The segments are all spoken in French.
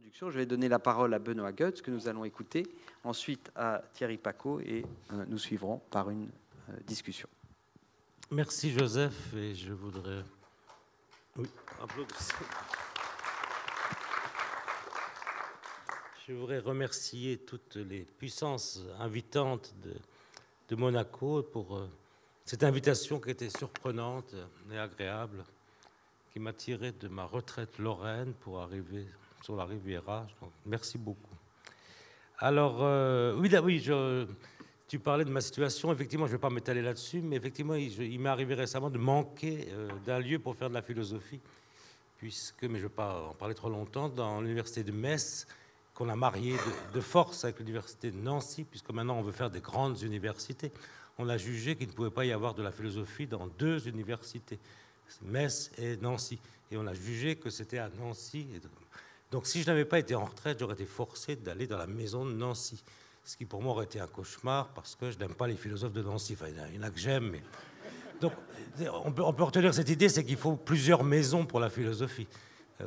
introduction. Je vais donner la parole à Benoît Goetz, que nous allons écouter, ensuite à Thierry Pacaud, et nous suivrons par une discussion. Merci Joseph, et je voudrais... Oui, applaudissements. Je voudrais remercier toutes les puissances invitantes de Monaco pour cette invitation qui était surprenante et agréable, qui m'a tiré de ma retraite lorraine pour arriver sur la Riviera. Donc, merci beaucoup. Alors, tu parlais de ma situation. Effectivement, je ne vais pas m'étaler là-dessus, mais effectivement, il m'est arrivé récemment de manquer d'un lieu pour faire de la philosophie, puisque, mais je ne vais pas en parler trop longtemps, dans l'université de Metz, qu'on a marié de force avec l'université de Nancy, puisque maintenant on veut faire des grandes universités, on a jugé qu'il ne pouvait pas y avoir de la philosophie dans deux universités, Metz et Nancy. Et on a jugé que c'était à Nancy. Donc si je n'avais pas été en retraite, j'aurais été forcé d'aller dans la maison de Nancy, ce qui pour moi aurait été un cauchemar, parce que je n'aime pas les philosophes de Nancy. Enfin, il y en a que j'aime, mais... Donc on peut retenir cette idée, c'est qu'il faut plusieurs maisons pour la philosophie,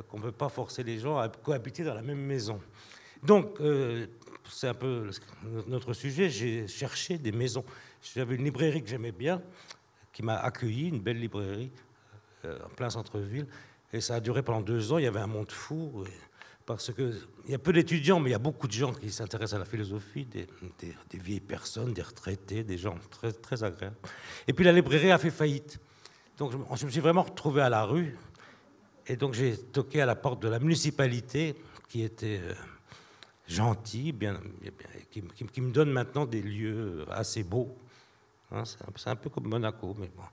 qu'on ne peut pas forcer les gens à cohabiter dans la même maison. Donc, c'est un peu notre sujet, j'ai cherché des maisons. J'avais une librairie que j'aimais bien, qui m'a accueilli, une belle librairie, en plein centre-ville, et ça a duré pendant 2 ans, il y avait un monde fou, parce qu'il y a peu d'étudiants, mais il y a beaucoup de gens qui s'intéressent à la philosophie, des vieilles personnes, des retraités, des gens très, très agréables. Et puis la librairie a fait faillite. Donc je me suis vraiment retrouvé à la rue, et donc j'ai toqué à la porte de la municipalité, qui était... gentil, qui me donne maintenant des lieux assez beaux. Hein, c'est un peu comme Monaco, mais bon.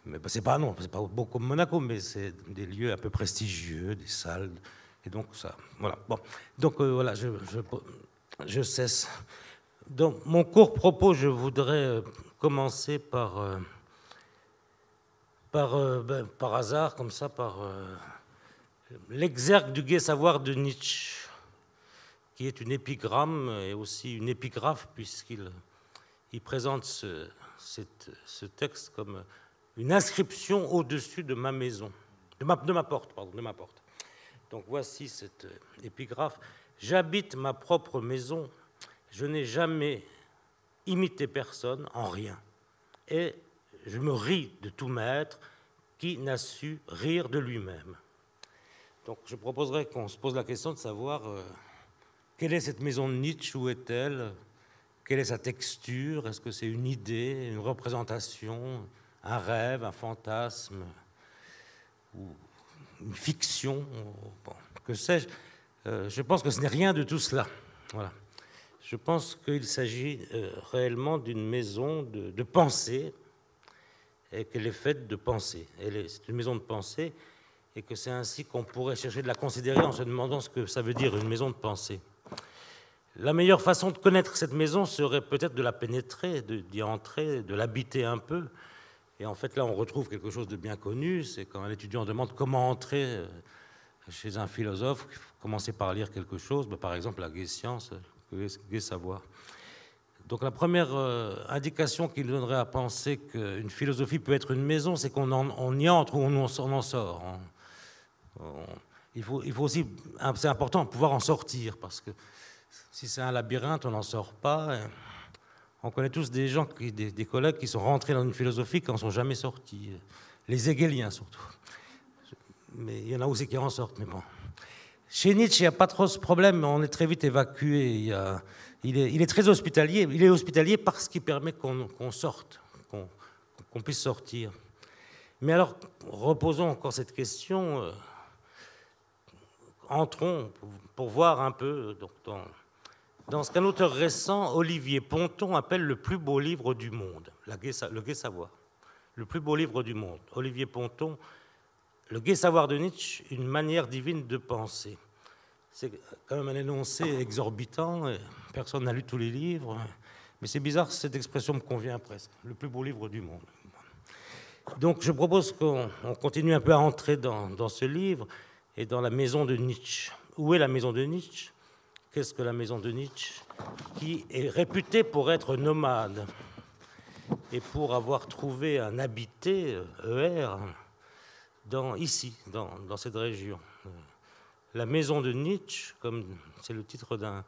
Mais c'est pas beau comme Monaco, mais c'est des lieux un peu prestigieux, des salles. Et donc ça, voilà. Bon, donc voilà, je cesse. Donc mon court propos, je voudrais commencer par hasard, comme ça, par l'exergue du gai savoir de Nietzsche, qui est une épigramme et aussi une épigraphe, puisqu'il présente ce texte comme une inscription au-dessus de ma maison, de ma porte. Donc voici cette épigraphe. J'habite ma propre maison, je n'ai jamais imité personne en rien, et je me ris de tout maître qui n'a su rire de lui-même. Donc je proposerais qu'on se pose la question de savoir... quelle est cette maison de Nietzsche? Où est-elle? Quelle est sa texture? Est-ce que c'est une idée, une représentation, un rêve, un fantasme, ou une fiction? Bon, que sais-je? Je pense que ce n'est rien de tout cela. Voilà. Je pense qu'il s'agit réellement d'une maison de pensée, et qu'elle est faite de pensée. C'est une maison de pensée, et que c'est ainsi qu'on pourrait chercher de la considérer en se demandant ce que ça veut dire, une maison de pensée. La meilleure façon de connaître cette maison serait peut-être de la pénétrer, d'y entrer, de l'habiter un peu. Et en fait, là, on retrouve quelque chose de bien connu, c'est quand un étudiant demande comment entrer chez un philosophe, il faut commencer par lire quelque chose, par exemple la Gai Science, Gai Savoir. Donc la première indication qui nous donnerait à penser qu'une philosophie peut être une maison, c'est qu'on y entre ou on en sort. Il faut aussi, c'est important, pouvoir en sortir, parce que si c'est un labyrinthe, on n'en sort pas. On connaît tous des gens, des collègues qui sont rentrés dans une philosophie qui n'en sont jamais sortis. Les hegéliens surtout. Mais il y en a aussi qui en sortent, mais bon. Chez Nietzsche, il n'y a pas trop ce problème, on est très vite évacué. Il est très hospitalier. Il est hospitalier parce qu'il permet qu'on sorte, qu'on puisse sortir. Mais alors, reposons encore cette question. Entrons pour voir un peu dans ce qu'un auteur récent, Olivier Ponton, appelle le plus beau livre du monde, le Gai Savoir. Le plus beau livre du monde. Olivier Ponton, le Gai Savoir de Nietzsche, une manière divine de penser. C'est quand même un énoncé exorbitant, personne n'a lu tous les livres, mais c'est bizarre, cette expression me convient presque, le plus beau livre du monde. Donc je propose qu'on continue un peu à entrer dans ce livre et dans la maison de Nietzsche. Où est la maison de Nietzsche? Qu'est-ce que la maison de Nietzsche? Qui est réputée pour être nomade et pour avoir trouvé un habité, ER, ici, dans cette région. La maison de Nietzsche, comme c'est le titre d'un...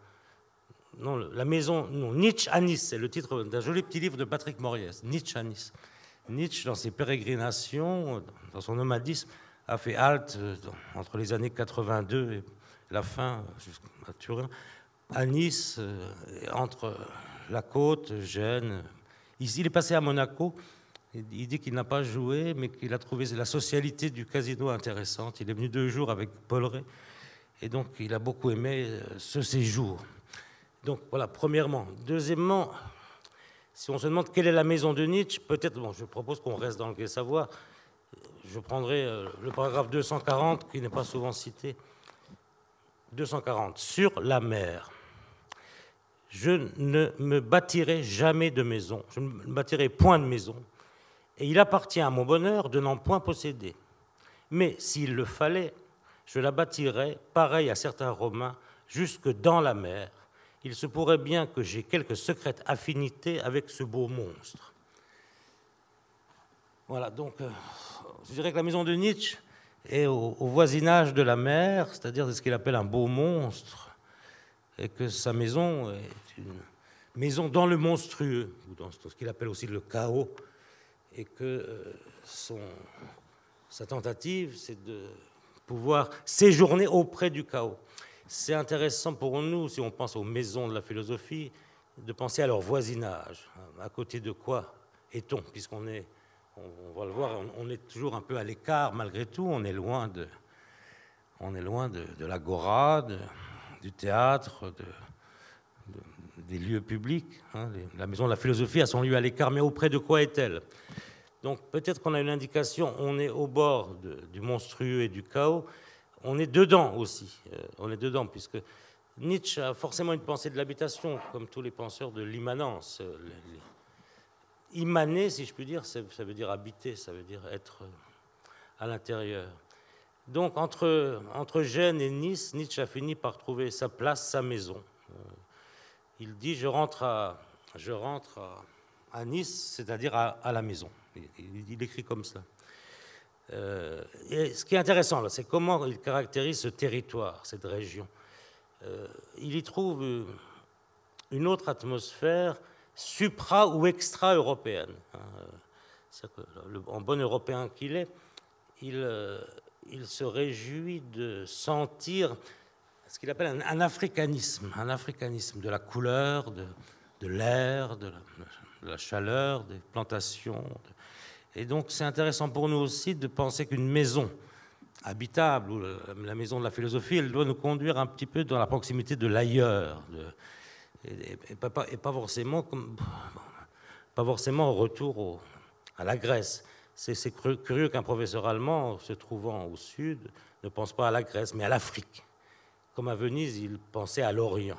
Non, la maison... Non, Nietzsche à Nice, c'est le titre d'un joli petit livre de Patrick Moriès, Nietzsche à Nice. Nietzsche, dans ses pérégrinations, dans son nomadisme, a fait halte entre les années 82 et la fin, jusqu'à Turin, à Nice, entre la côte, Gênes. Il est passé à Monaco. Il dit qu'il n'a pas joué, mais qu'il a trouvé la socialité du casino intéressante. Il est venu 2 jours avec Paul Rey, et donc il a beaucoup aimé ce séjour. Donc voilà, premièrement. Deuxièmement, si on se demande quelle est la maison de Nietzsche, peut-être, bon, je propose qu'on reste dans le Gai Savoir. Je prendrai le paragraphe 240, qui n'est pas souvent cité. 240, sur la mer. Je ne me bâtirai jamais de maison, je ne me bâtirai point de maison, et il appartient à mon bonheur de n'en point posséder. Mais s'il le fallait, je la bâtirais, pareil à certains Romains, jusque dans la mer. Il se pourrait bien que j'ai quelque secrète affinité avec ce beau monstre. Voilà, donc je dirais que la maison de Nietzsche est au voisinage de la mer, c'est-à-dire ce qu'il appelle un beau monstre, et que sa maison est une maison dans le monstrueux, ou dans ce qu'il appelle aussi le chaos, et que sa tentative, c'est de pouvoir séjourner auprès du chaos. C'est intéressant pour nous, si on pense aux maisons de la philosophie, de penser à leur voisinage. À côté de quoi est-on, puisqu'on est, on va le voir, on est toujours un peu à l'écart malgré tout, on est loin de l'agora, du théâtre, des lieux publics. La maison de la philosophie a son lieu à l'écart, mais auprès de quoi est-elle? Donc peut-être qu'on a une indication, on est au bord du monstrueux et du chaos, on est dedans aussi, on est dedans, puisque Nietzsche a forcément une pensée de l'habitation, comme tous les penseurs de l'immanence. Immaner, si je puis dire, ça veut dire habiter, ça veut dire être à l'intérieur. Donc entre Gênes et Nice, Nietzsche a fini par trouver sa place, sa maison. Il dit « je rentre à Nice, c'est-à-dire à la maison ». Il écrit comme ça. Et ce qui est intéressant, là, c'est comment il caractérise ce territoire, cette région. Il y trouve une autre atmosphère supra- ou extra-européenne. En bon européen qu'il est, il se réjouit de sentir ce qu'il appelle un africanisme de la couleur, de l'air, de la chaleur, des plantations. Et donc c'est intéressant pour nous aussi de penser qu'une maison habitable, ou la maison de la philosophie, elle doit nous conduire un petit peu dans la proximité de l'ailleurs, et pas forcément au retour à la Grèce. C'est curieux qu'un professeur allemand, se trouvant au sud, ne pense pas à la Grèce, mais à l'Afrique. Comme à Venise, il pensait à l'Orient.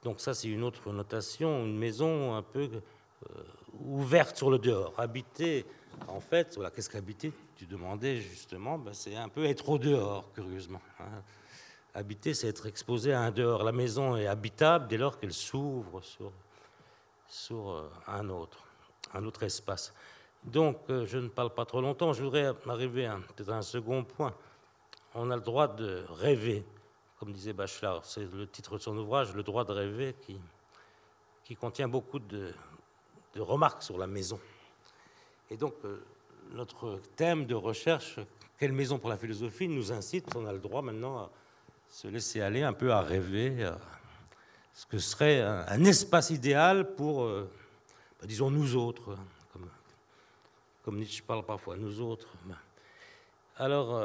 Donc ça, c'est une autre notation, une maison un peu ouverte sur le dehors. Habiter, en fait, voilà, qu'est-ce qu'habiter? Tu demandais justement, c'est un peu être au dehors, curieusement. Habiter, c'est être exposé à un dehors. La maison est habitable dès lors qu'elle s'ouvre sur un autre espace. Donc, je ne parle pas trop longtemps. Je voudrais arriver peut-être à un second point. On a le droit de rêver, comme disait Bachelard. C'est le titre de son ouvrage, Le droit de rêver, qui contient beaucoup de remarques sur la maison. Et donc, notre thème de recherche, quelle maison pour la philosophie, nous incite, on a le droit maintenant à se laisser aller un peu à rêver, à ce que serait un espace idéal pour, disons, nous autres, comme Nietzsche parle parfois, nous autres. Alors,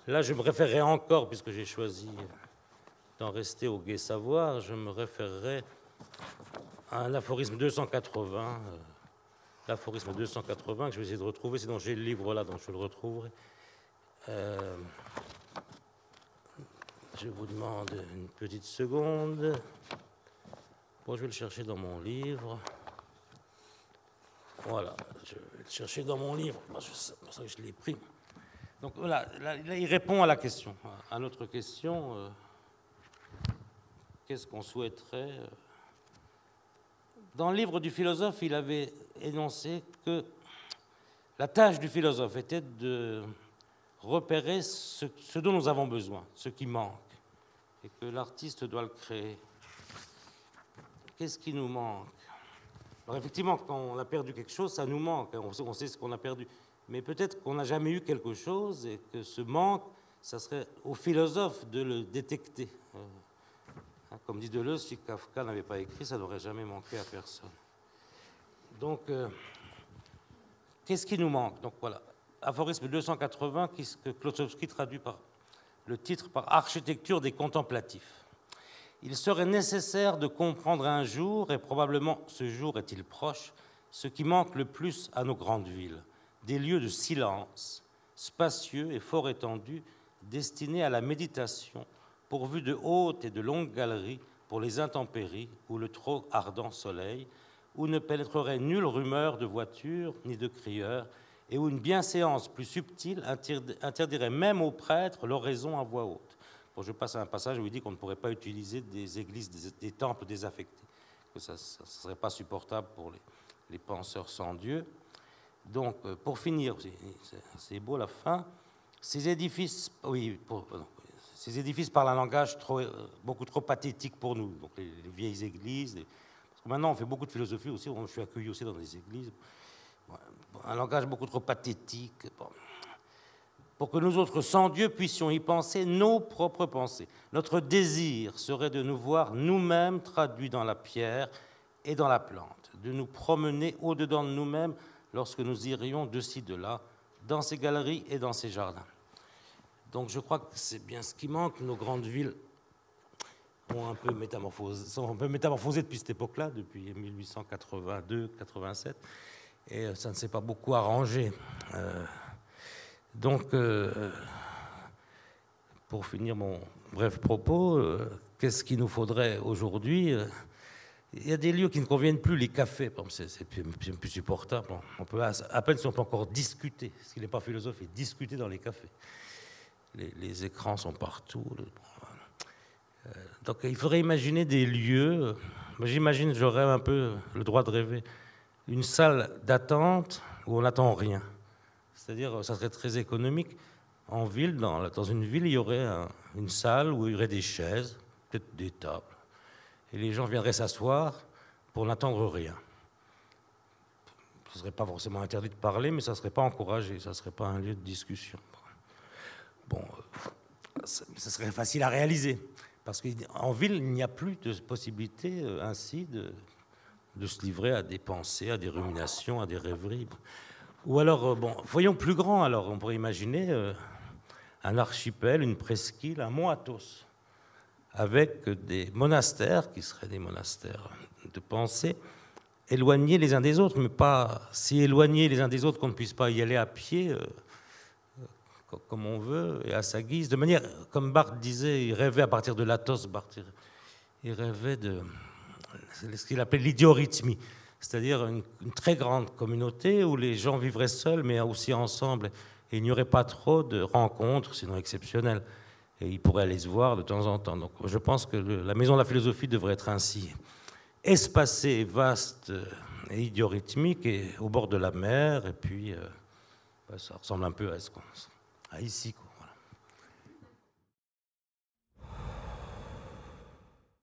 là, je me référerai encore, puisque j'ai choisi d'en rester au Gai Savoir, je me référerai à un aphorisme 280, l'aphorisme 280 que je vais essayer de retrouver, sinon j'ai le livre là, donc je le retrouverai. Je vous demande une petite seconde. Bon, je vais le chercher dans mon livre. Voilà, je vais le chercher dans mon livre, c'est pour ça que je l'ai pris. Donc voilà, là, il répond à la question, à notre question. Qu'est-ce qu'on souhaiterait? Dans le livre du philosophe, il avait énoncé que la tâche du philosophe était de repérer ce dont nous avons besoin, ce qui manque, et que l'artiste doit le créer. Qu'est-ce qui nous manque? Alors effectivement, quand on a perdu quelque chose, ça nous manque, hein, on sait ce qu'on a perdu. Mais peut-être qu'on n'a jamais eu quelque chose et que ce manque, ça serait au philosophe de le détecter. Comme dit Deleuze, si Kafka n'avait pas écrit, ça n'aurait jamais manqué à personne. Donc, qu'est-ce qui nous manque? Donc voilà, aphorisme 280, que Klossowski traduit par le titre par Architecture des contemplatifs. Il serait nécessaire de comprendre un jour, et probablement ce jour est-il proche, ce qui manque le plus à nos grandes villes, des lieux de silence, spacieux et fort étendus, destinés à la méditation, pourvus de hautes et de longues galeries pour les intempéries ou le trop ardent soleil, où ne pénétrerait nulle rumeur de voitures ni de crieurs, et où une bienséance plus subtile interdirait même aux prêtres l'oraison à voix haute. Bon, je passe à un passage où il dit qu'on ne pourrait pas utiliser des églises, des temples désaffectés, que ça ne serait pas supportable pour les penseurs sans Dieu. Donc, pour finir, c'est beau la fin, ces édifices, ces édifices parlent un langage beaucoup trop pathétique pour nous, donc les vieilles églises. Parce que maintenant, on fait beaucoup de philosophie aussi, je suis accueilli aussi dans des églises. Un langage beaucoup trop pathétique. Bon. Pour que nous autres, sans Dieu, puissions y penser nos propres pensées. Notre désir serait de nous voir nous-mêmes traduits dans la pierre et dans la plante, de nous promener au-dedans de nous-mêmes lorsque nous irions de ci, de là, dans ces galeries et dans ces jardins. Donc je crois que c'est bien ce qui manque. Nos grandes villes sont un peu métamorphosées depuis cette époque-là, depuis 1882-87, et ça ne s'est pas beaucoup arrangé. Donc, pour finir mon bref propos, qu'est-ce qu'il nous faudrait aujourd'hui? Il y a des lieux qui ne conviennent plus, les cafés, c'est plus supportable. On peut à peine si on peut encore discuter, ce qui n'est pas philosophique, discuter dans les cafés. Les écrans sont partout. Donc il faudrait imaginer des lieux, j'imagine, j'aurais un peu le droit de rêver, une salle d'attente où on n'attend rien. C'est-à-dire, ça serait très économique. En ville, dans une ville, il y aurait une salle où il y aurait des chaises, peut-être des tables. Et les gens viendraient s'asseoir pour n'attendre rien. Ce ne serait pas forcément interdit de parler, mais ça ne serait pas encouragé, ça ne serait pas un lieu de discussion. Bon, ça serait facile à réaliser, parce qu'en ville, il n'y a plus de possibilité ainsi de se livrer à des pensées, à des ruminations, à des rêveries. Ou alors, voyons plus grand, alors on pourrait imaginer un archipel, une presqu'île, un mont Athos, avec des monastères, qui seraient des monastères de pensée, éloignés les uns des autres, mais pas si éloignés les uns des autres qu'on ne puisse pas y aller à pied, comme on veut, et à sa guise. De manière, comme Barthes disait, il rêvait à partir de l'Athos, Barthes, il rêvait de ce qu'il appelait l'idiorhythmie, c'est-à-dire une très grande communauté où les gens vivraient seuls, mais aussi ensemble. Et il n'y aurait pas trop de rencontres, sinon exceptionnelles. Et ils pourraient aller se voir de temps en temps. Donc je pense que la Maison de la Philosophie devrait être ainsi espacée, vaste et idiorhythmique, et au bord de la mer. Et puis, ça ressemble un peu à ici, quoi.